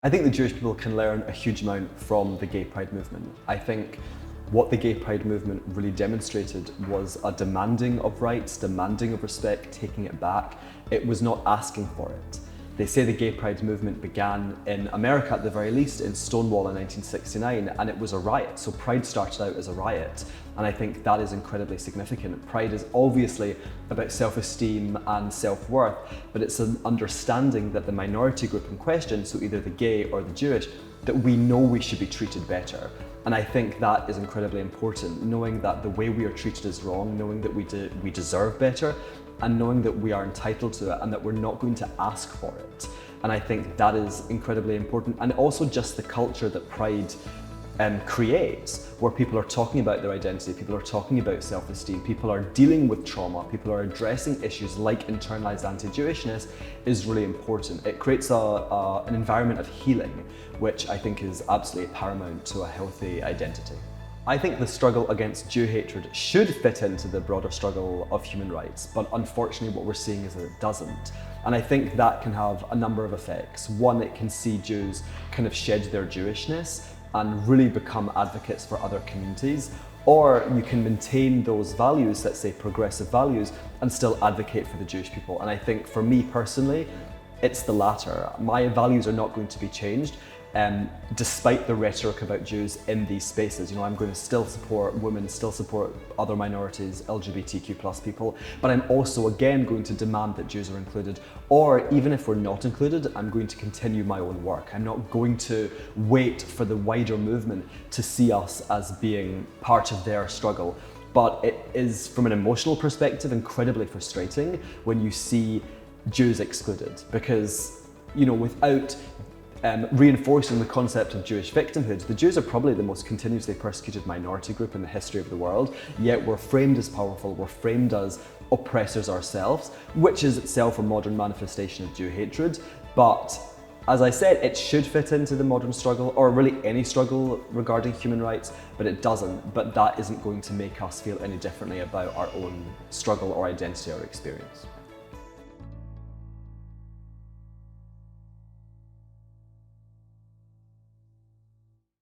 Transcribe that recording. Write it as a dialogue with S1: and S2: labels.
S1: I think the Jewish people can learn a huge amount from the gay pride movement. I think what the gay pride movement really demonstrated was a demanding of rights, demanding of respect, taking it back. It was not asking for it. They say the gay pride movement began in America at the very least, in Stonewall in 1969, and it was a riot. So pride started out as a riot, and I think that is incredibly significant. Pride is obviously about self-esteem and self-worth, but it's an understanding that the minority group in question, so either the gay or the Jewish, that we know we should be treated better. And I think that is incredibly important, knowing that the way we are treated is wrong, knowing that we deserve better, and knowing that we are entitled to it and that we're not going to ask for it. And I think that is incredibly important. And also just the culture that pride creates, where people are talking about their identity, people are talking about self-esteem, people are dealing with trauma, people are addressing issues like internalized anti-Jewishness, is really important. It creates an environment of healing, which I think is absolutely paramount to a healthy identity. I think the struggle against Jew hatred should fit into the broader struggle of human rights, but unfortunately what we're seeing is that it doesn't. And I think that can have a number of effects. One, it can see Jews kind of shed their Jewishness and really become advocates for other communities. Or you can maintain those values, let's say progressive values, and still advocate for the Jewish people. And I think for me personally, it's the latter. My values are not going to be changed. Despite the rhetoric about Jews in these spaces. I'm going to still support women, still support other minorities, LGBTQ+ people, but I'm also again going to demand that Jews are included, or even if we're not included, I'm going to continue my own work. I'm not going to wait for the wider movement to see us as being part of their struggle. But it is, from an emotional perspective, incredibly frustrating when you see Jews excluded, because without reinforcing the concept of Jewish victimhood, the Jews are probably the most continuously persecuted minority group in the history of the world, yet we're framed as powerful, we're framed as oppressors ourselves, which is itself a modern manifestation of Jew hatred. But as I said, it should fit into the modern struggle, or really any struggle regarding human rights, but it doesn't. But that isn't going to make us feel any differently about our own struggle or identity or experience.